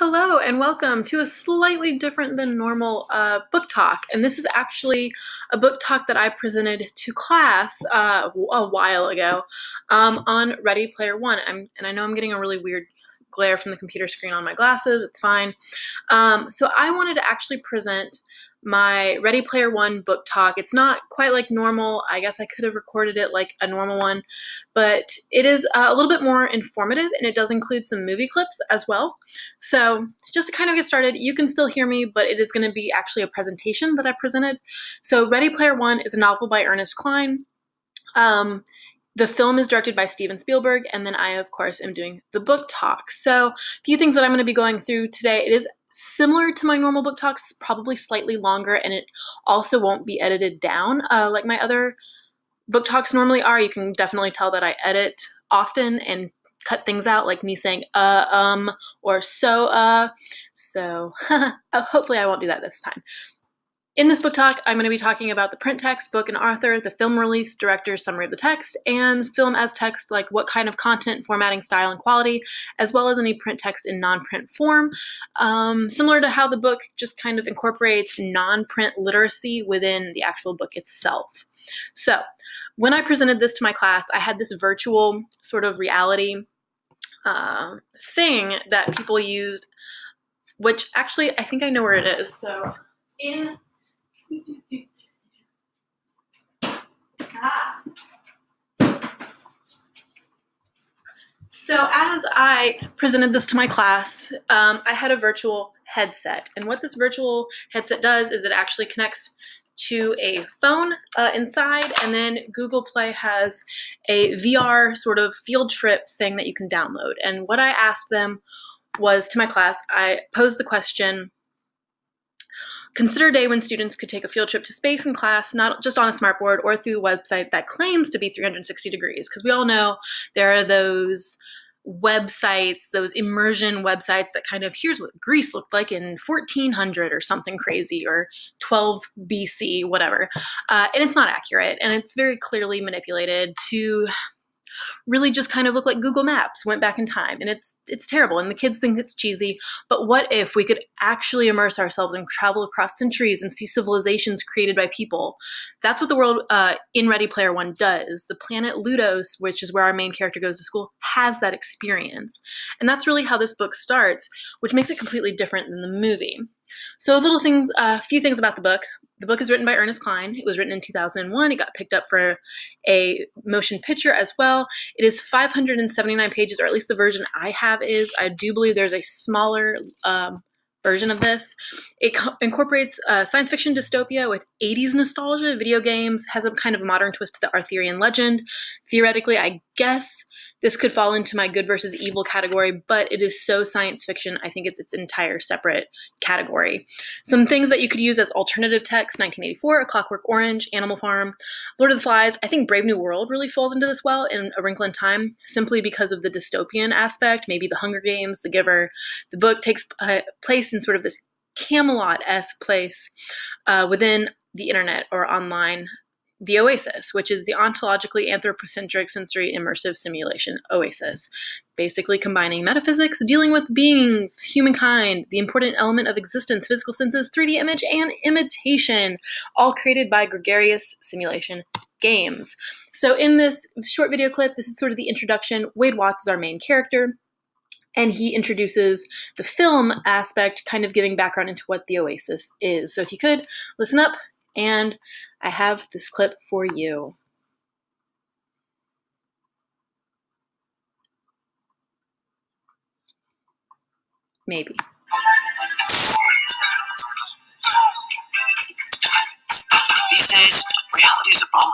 Hello and welcome to a slightly different than normal book talk. And this is actually a book talk that I presented to class a while ago on Ready Player One. And I know I'm getting a really weird glare from the computer screen on my glasses. It's fine. So I wanted to actually present my Ready Player One book talk. It's not quite like normal. I guess I could have recorded it like a normal one, but it is a little bit more informative, and it does include some movie clips as well. So just to kind of get started, you can still hear me, but it is going to be actually a presentation that I presented. So Ready Player One is a novel by Ernest Cline. The film is directed by Stephen Spielberg, and then I, of course, am doing the book talk. So a few things that I'm going to be going through today. It is similar to my normal book talks, probably slightly longer, and it also won't be edited down like my other book talks normally are. You can definitely tell that I edit often and cut things out, like me saying or so. So hopefully I won't do that this time. In this book talk, I'm going to be talking about the print text, book and author, the film release, director's summary of the text, and film as text, like what kind of content, formatting, style, and quality, as well as any print text in non-print form. Similar to how the book just kind of incorporates non-print literacy within the actual book itself. So when I presented this to my class, I had this virtual sort of reality thing that people used, which actually I think I know where it is. So So as I presented this to my class, I had a virtual headset. And what this virtual headset does is it actually connects to a phone inside, and then Google Play has a VR sort of field trip thing that you can download. And what I asked them was, to my class, I posed the question, consider a day when students could take a field trip to space in class, not just on a smartboard or through a website that claims to be 360 degrees. Because we all know there are those websites, those immersion websites that kind of, here's what Greece looked like in 1400 or something crazy, or 12 BC, whatever. And it's not accurate, and it's very clearly manipulated to really just kind of look like Google Maps went back in time, and it's terrible, and the kids think it's cheesy. But what if we could actually immerse ourselves and travel across centuries and see civilizations created by people? That's what the world in Ready Player One does. The planet Ludos, which is where our main character goes to school, has that experience, and that's really how this book starts, which makes it completely different than the movie. So a few things about the book. The book is written by Ernest Cline. It was written in 2001. It got picked up for a motion picture as well. It is 579 pages, or at least the version I have is. I do believe there's a smaller version of this. It incorporates science fiction dystopia with 80s nostalgia, video games, has a kind of modern twist to the Arthurian legend. Theoretically, I guess this could fall into my good versus evil category, but it is so science fiction, I think it's its entire separate category. Some things that you could use as alternative text: 1984, A Clockwork Orange, Animal Farm, Lord of the Flies. I think Brave New World really falls into this well, in A Wrinkle in Time, simply because of the dystopian aspect, maybe The Hunger Games, The Giver. The book takes place in sort of this Camelot-esque place within the internet or online. The Oasis, which is the ontologically anthropocentric sensory immersive simulation Oasis, basically combining metaphysics, dealing with beings, humankind, the important element of existence, physical senses, 3D image, and imitation, all created by gregarious simulation games. So in this short video clip, this is sort of the introduction. Wade Watts is our main character, and he introduces the film aspect, kind of giving background into what the Oasis is. So if you could, listen up, and I have this clip for you. Maybe. These days, reality is a bummer.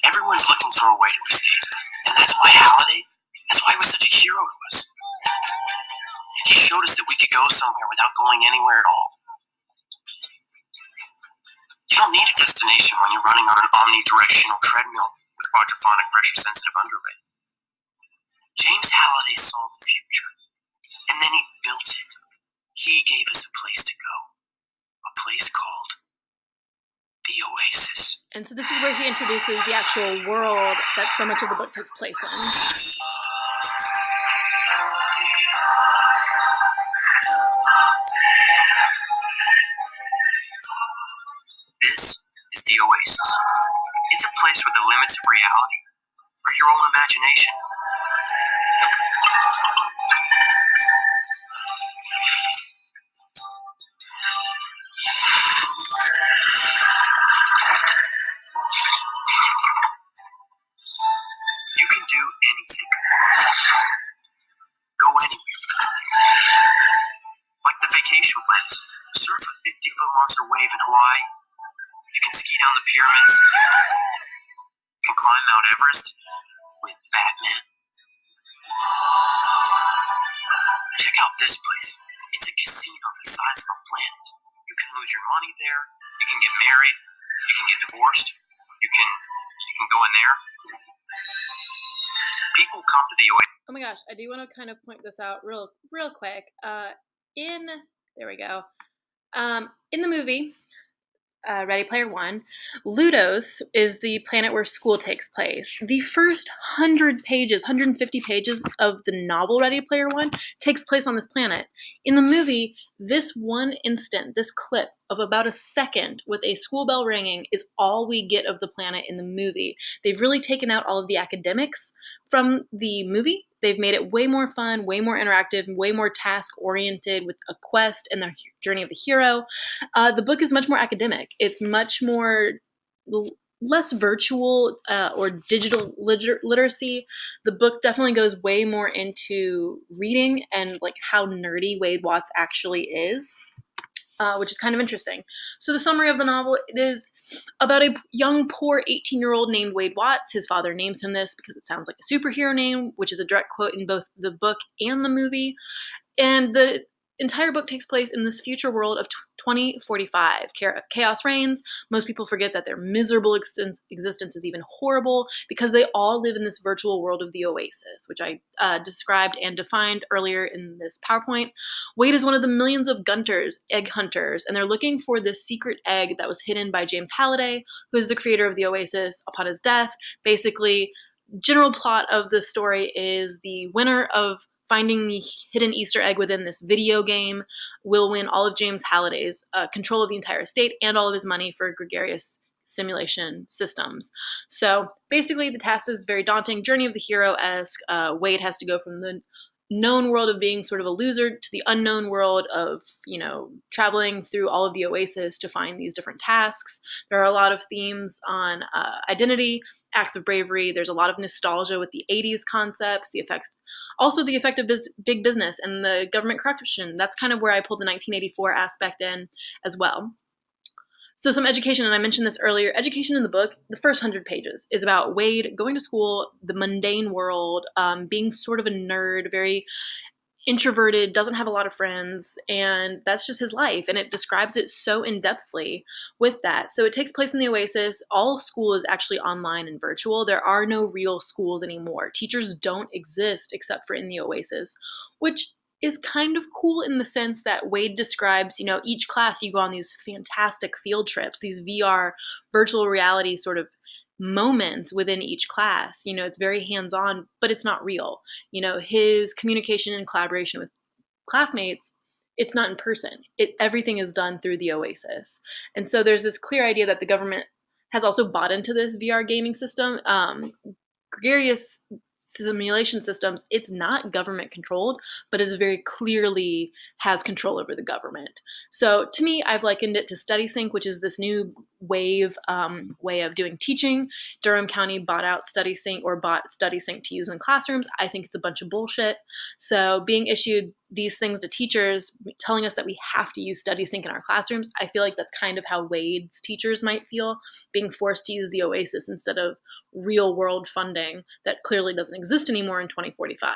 Everyone's looking for a way to escape. And that's why he was such a hero to us. He showed us that we could go somewhere without going anywhere at all. You don't need a destination when you're running on an omnidirectional treadmill with quadraphonic pressure-sensitive underlay. James Halliday saw the future, and then he built it. He gave us a place to go, a place called the Oasis. And so this is where he introduces the actual world that so much of the book takes place in. surf a 50-foot monster wave in Hawaii. You can ski down the pyramids. You can climb Mount Everest with Batman. Check out this place. It's a casino the size of a planet. You can lose your money there. You can get married. You can get divorced. You can go in there. People come to the Oasis. Oh my gosh, I do want to kind of point this out real quick. There we go. In the movie, Ready Player One, Ludos is the planet where school takes place. The first 150 pages of the novel Ready Player One takes place on this planet. In the movie, this one instant, this clip of about a second with a school bell ringing is all we get of the planet in the movie. They've really taken out all of the academics from the movie. They've made it way more fun, way more interactive, way more task-oriented with a quest and the journey of the hero. The book is much more academic. It's much more less virtual or digital literacy. The book definitely goes way more into reading and like how nerdy Wade Watts actually is. Which is kind of interesting. So the summary of the novel, it is about a young, poor 18-year-old named Wade Watts. His father names him this because it sounds like a superhero name, which is a direct quote in both the book and the movie. And the entire book takes place in this future world of 2045. Chaos reigns. Most people forget that their miserable existence is even horrible because they all live in this virtual world of the Oasis, which I described and defined earlier in this PowerPoint. Wade is one of the millions of egg hunters, and they're looking for this secret egg that was hidden by James Halliday, who is the creator of the Oasis. Upon his death, basically, general plot of the story is the winner of finding the hidden Easter egg within this video game will win all of James Halliday's control of the entire estate and all of his money for gregarious simulation systems. So basically the task is very daunting. Journey of the hero-esque. Wade has to go from the known world of being sort of a loser to the unknown world of, traveling through all of the Oasis to find these different tasks. There are a lot of themes on identity, acts of bravery. There's a lot of nostalgia with the 80s concepts, the effect of big business and the government corruption. That's kind of where I pulled the 1984 aspect in as well. So some education, and I mentioned this earlier, education in the book, the first 100 pages is about Wade going to school, the mundane world, being sort of a nerd, very introverted, doesn't have a lot of friends, and that's just his life. And it describes it so in-depthly with that. So it takes place in the Oasis. All school is actually online and virtual. There are no real schools anymore. Teachers don't exist except for in the Oasis, which is kind of cool in the sense that Wade describes, each class you go on these fantastic field trips, these VR virtual reality sort of moments within each class. It's very hands-on, but it's not real. His communication and collaboration with classmates, it's not in person. Everything is done through the Oasis. And so there's this clear idea that the government has also bought into this VR gaming system. Gregarious simulation systems, it's not government controlled, but it very clearly has control over the government. So to me, I've likened it to StudySync, which is this new way of doing teaching. Durham County bought StudySync to use in classrooms. I think it's a bunch of bullshit. So being issued these things to teachers, telling us that we have to use StudySync in our classrooms, I feel like that's kind of how Wade's teachers might feel, being forced to use the Oasis instead of real world funding that clearly doesn't exist anymore in 2045.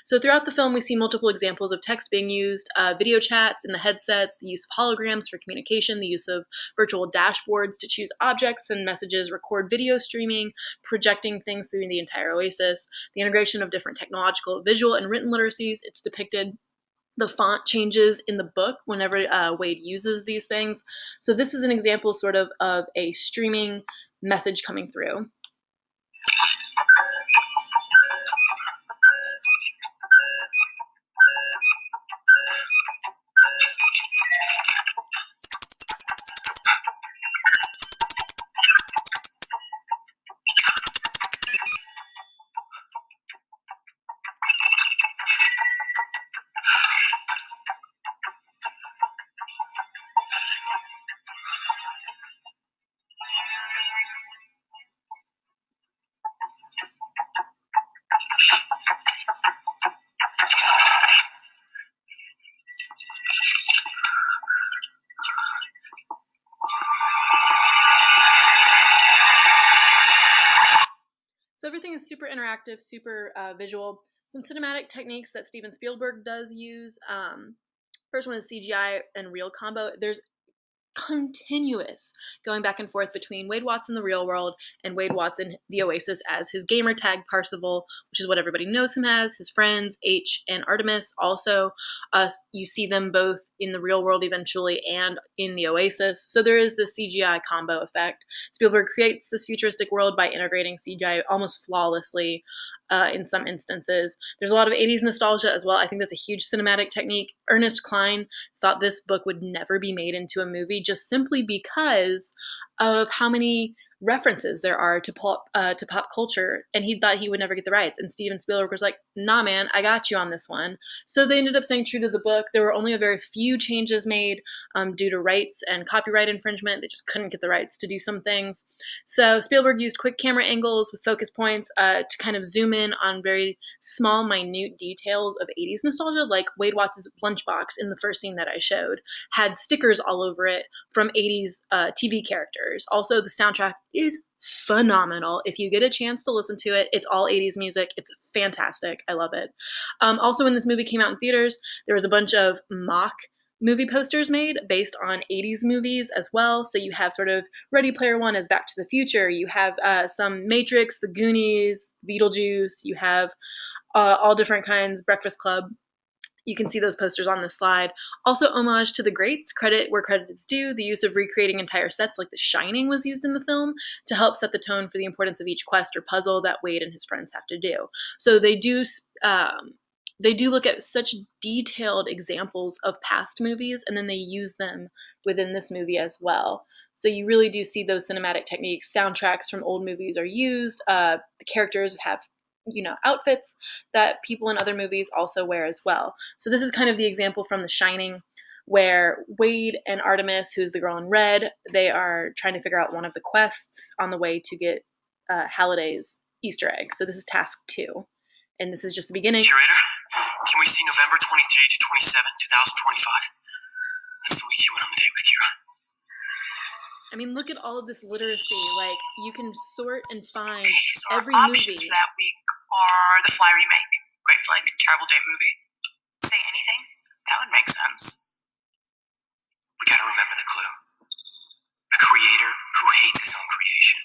So throughout the film, we see multiple examples of text being used, video chats in the headsets, the use of holograms for communication, the use of virtual dashboards to choose objects and messages, record video streaming, projecting things through the entire Oasis, the integration of different technological, visual, and written literacies. It's depicted. The font changes in the book whenever Wade uses these things. So this is an example sort of a streaming message coming through. So everything is super interactive, super visual. Some cinematic techniques that Steven Spielberg does use. First one is CGI and real combo. There's continuous going back and forth between Wade Watts in the real world and Wade Watts in the Oasis as his gamer tag Parsival, which is what everybody knows him as, his friends H and Artemis. Also, you see them both in the real world eventually and in the Oasis. So there is this CGI combo effect. Spielberg creates this futuristic world by integrating CGI almost flawlessly. In some instances, there's a lot of 80s nostalgia as well. I think that's a huge cinematic technique. Ernest Cline thought this book would never be made into a movie just simply because of how many references there are to pop culture, and he thought he would never get the rights. And Steven Spielberg was like, "Nah, man, I got you on this one." So they ended up staying true to the book. There were only a very few changes made due to rights and copyright infringement. They just couldn't get the rights to do some things. So Spielberg used quick camera angles with focus points to kind of zoom in on very small, minute details of 80s nostalgia, like Wade Watts' lunchbox in the first scene that I showed had stickers all over it from 80s TV characters. Also, the soundtrack is phenomenal. If you get a chance to listen to it, it's all 80s music. It's fantastic. I love it. Also, when this movie came out in theaters, there was a bunch of mock movie posters made based on 80s movies as well. So you have sort of Ready Player One as Back to the Future. You have some Matrix, The Goonies, Beetlejuice. You have all different kinds, Breakfast Club. You can see those posters on this slide. Also, homage to the greats, credit where credit is due. The use of recreating entire sets like The Shining was used in the film to help set the tone for the importance of each quest or puzzle that Wade and his friends have to do. So they do look at such detailed examples of past movies, and then they use them within this movie as well. So you really do see those cinematic techniques. Soundtracks from old movies are used. The characters have outfits that people in other movies also wear as well. So this is kind of the example from The Shining, where Wade and Artemis, who's the girl in red, they are trying to figure out one of the quests on the way to get Halliday's Easter egg. So this is task 2, and this is just the beginning. Curator, can we see November 23 to 27, 2025? That's the week you went on the date with Kira. I mean, look at all of this literacy. Like, you can sort and find So every our movie. options for that week are The Fly remake, great flick, terrible date movie. Say Anything, that would make sense. We gotta remember the clue. A creator who hates his own creation.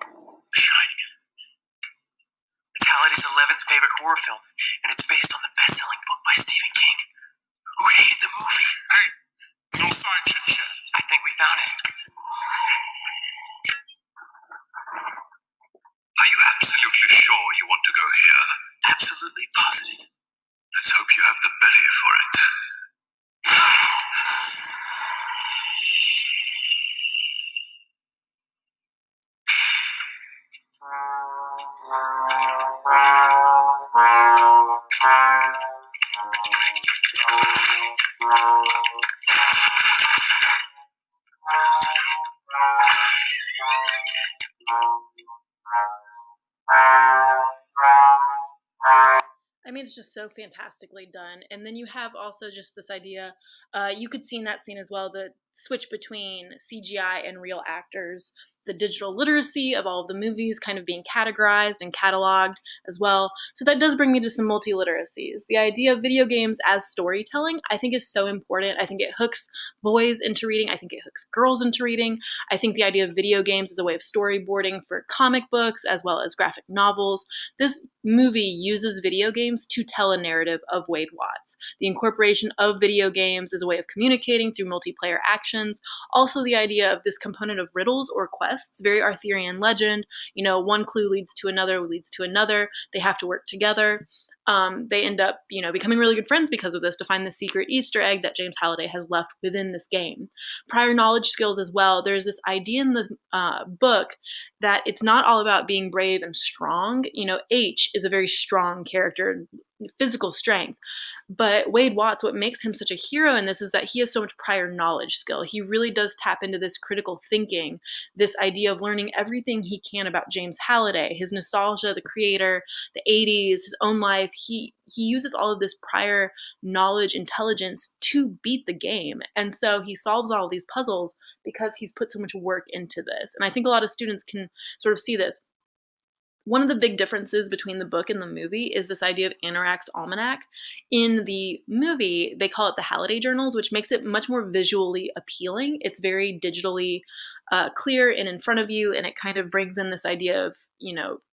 The Shining. It's Halliday's 11th favorite horror film, and it's based on the best-selling book by Stephen King, who hated the movie. Hey, no side chit-chat. I think we found it. Are you absolutely sure you want to go here? Absolutely positive. Let's hope you have the belly for it. I mean, it's just so fantastically done. And then you have also just this idea, you could see in that scene as well, the switch between CGI and real actors, the digital literacy of all of the movies kind of being categorized and cataloged as well. So that does bring me to some multi-literacies. The idea of video games as storytelling, I think, is so important. I think it hooks boys into reading. I think it hooks girls into reading. I think the idea of video games as a way of storyboarding for comic books as well as graphic novels. This movie uses video games to tell a narrative of Wade Watts. The incorporation of video games as a way of communicating through multiplayer actions. Also the idea of this component of riddles or quests, very Arthurian legend. One clue leads to another, leads to another. They have to work together. They end up, becoming really good friends because of this to find the secret Easter egg that James Halliday has left within this game. Prior knowledge skills as well. There's this idea in the book that it's not all about being brave and strong. H is a very strong character, physical strength. But Wade Watts, what makes him such a hero in this is that he has so much prior knowledge skill. He really does tap into this critical thinking, this idea of learning everything he can about James Halliday, his nostalgia, the creator, the 80s, his own life. He uses all of this prior knowledge, intelligence to beat the game. And so he solves all of these puzzles because he's put so much work into this. And I think a lot of students can sort of see this. One of the big differences between the book and the movie is this idea of Anurach's Almanac. In the movie, they call it the Halliday Journals, which makes it much more visually appealing. It's very digitally clear and in front of you, and it kind of brings in this idea of,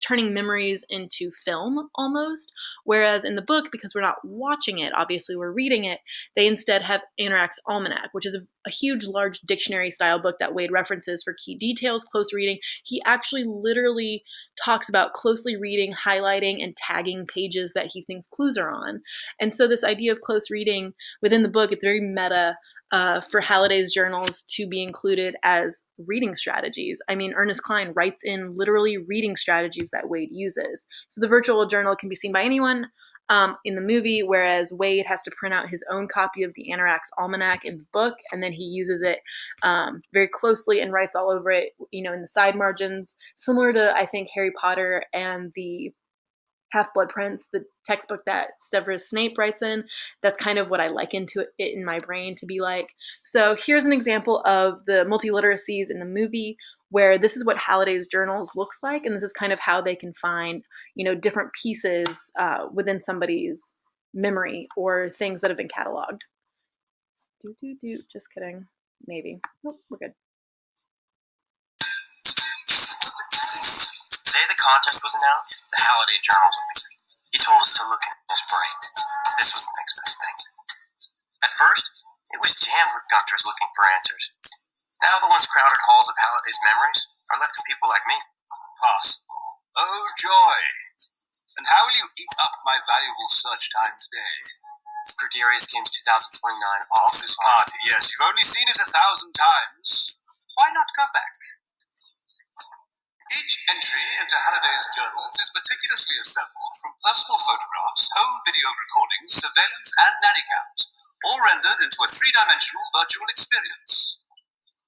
turning memories into film almost. Whereas in the book, because we're not watching it, obviously we're reading it, they instead have Anurach's Almanac, which is a huge, large dictionary style book that Wade references for key details, close reading. He actually literally talks about closely reading, highlighting, and tagging pages that he thinks clues are on. And so this idea of close reading within the book, it's very meta for Halliday's journals to be included as reading strategies. I mean, Ernest Cline writes in literally reading strategies that Wade uses. So the virtual journal can be seen by anyone in the movie, whereas Wade has to print out his own copy of the Anurach's Almanac in the book, and then he uses it very closely and writes all over it, in the side margins, similar to, I think, Harry Potter and the Half-Blood Prince, the textbook that Severus Snape writes in. That's kind of what I liken to it in my brain to be like. So here's an example of the multiliteracies in the movie, where this is what Halliday's journals looks like, and this is kind of how they can find, different pieces within somebody's memory or things that have been cataloged. Just kidding. Maybe. Nope, we're good. The day the contest was announced, the Halliday journals appeared. He told us to look in his brain. This was the next best thing. At first, it was jammed with gunters looking for answers. Now the once crowded halls of Halliday's memories are left to people like me. Possible. Oh, joy. And how will you eat up my valuable search time today? Gregarious Games 2029 Office party, yes. You've only seen it 1,000 times. Why not go back? Each entry into Halliday's journals is meticulously assembled from personal photographs, home video recordings, surveillance, and nanny cams, all rendered into a three-dimensional virtual experience.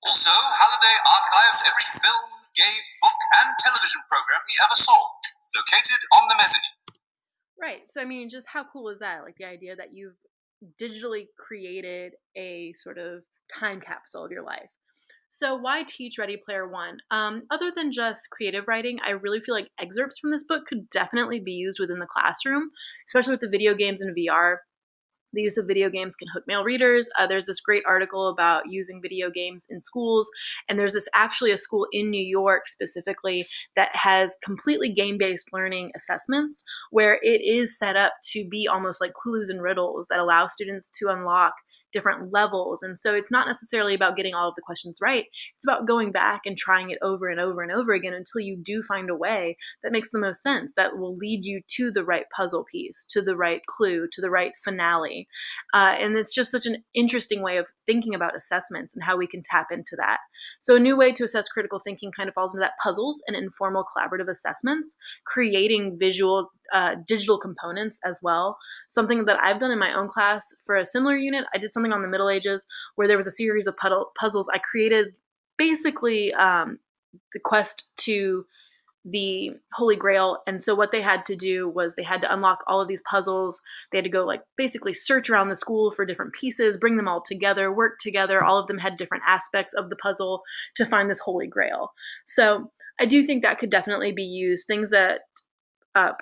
Also, Halliday archived every film, game, book, and television program he ever saw, located on the mezzanine. Right. So, I mean, just how cool is that? Like the idea that you've digitally created a sort of time capsule of your life. So why teach Ready Player One? Other than just creative writing, I really feel like excerpts from this book could definitely be used within the classroom, especially with the video games and VR. The use of video games can hook male readers. There's this great article about using video games in schools. And there's actually a school in New York specifically that has completely game-based learning assessments where it is set up to be almost like clues and riddles that allow students to unlock different levels. And so it's not necessarily about getting all of the questions right. It's about going back and trying it over and over and over again until you do find a way that makes the most sense, that will lead you to the right puzzle piece, to the right clue, to the right finale. And it's just such an interesting way of thinking about assessments and how we can tap into that. So a new way to assess critical thinking kind of falls into that: puzzles and informal collaborative assessments, creating visual digital components as well. Something that I've done in my own class for a similar unit, I did something on the Middle Ages where there was a series of puzzles. I created basically the quest to the Holy Grail. And so what they had to do was they had to unlock all of these puzzles. They had to go basically search around the school for different pieces, bring them all together, work together. All of them had different aspects of the puzzle to find this Holy Grail. So I do think that could definitely be used. Things that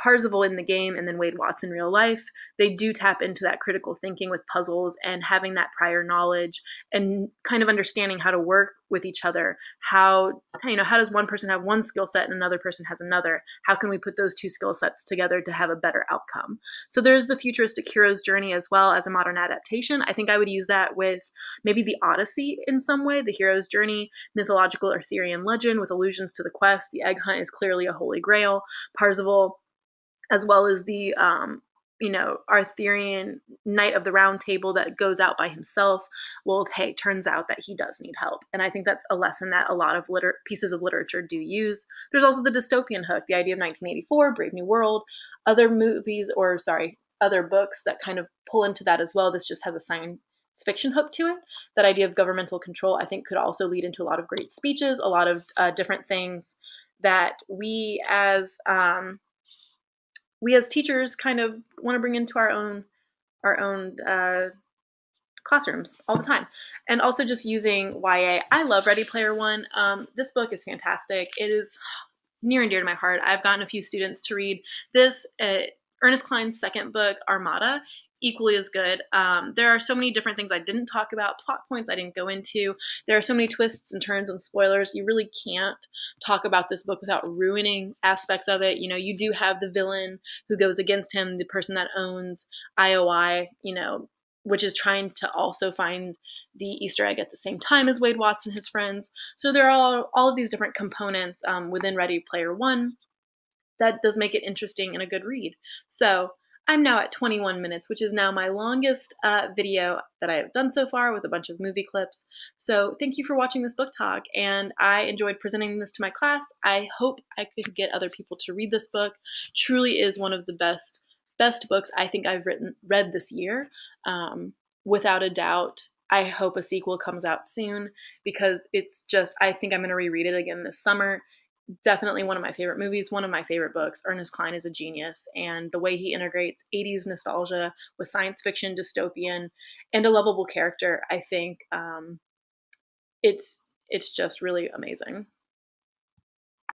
Parzival in the game and then Wade Watts in real life, they do tap into that critical thinking with puzzles and having that prior knowledge and kind of understanding how to work with each other. How does one person have one skill set and another person has another? How can we put those two skill sets together to have a better outcome? So there's the futuristic hero's journey as well as a modern adaptation. I think I would use that with maybe the Odyssey in some way, the hero's journey, mythological Arthurian legend with allusions to the quest. The egg hunt is clearly a Holy Grail. Parzival, as well as the Arthurian knight of the round table that goes out by himself. Well, hey, turns out that he does need help. And I think that's a lesson that a lot of pieces of literature do use. There's also the dystopian hook, the idea of 1984, Brave New World, other movies, other books that kind of pull into that as well. This just has a science fiction hook to it. That idea of governmental control, I think, could also lead into a lot of great speeches, a lot of different things that we as teachers kind of want to bring into our own classrooms all the time. And also just using YA. I love Ready Player One. This book is fantastic. It is near and dear to my heart. I've gotten a few students to read this. Ernest Cline's second book, Armada, equally as good. There are so many different things I didn't talk about, plot points I didn't go into. There are so many twists and turns and spoilers. You really can't talk about this book without ruining aspects of it. You know, you do have the villain who goes against him, the person that owns IOI, you know, which is trying to also find the Easter egg at the same time as Wade Watts and his friends. So there are all of these different components within Ready Player One that does make it interesting and a good read. So I'm now at 21 minutes, which is now my longest video that I have done so far with a bunch of movie clips. So thank you for watching this book talk, and I enjoyed presenting this to my class. I hope I could get other people to read this book. Truly is one of the best books I think I've read this year. Without a doubt, I hope a sequel comes out soon, because it's just, I think I'm going to reread it again this summer. Definitely one of my favorite movies, one of my favorite books. Ernest Cline is a genius, and the way he integrates 80s nostalgia with science fiction, dystopian, and a lovable character, I think it's just really amazing.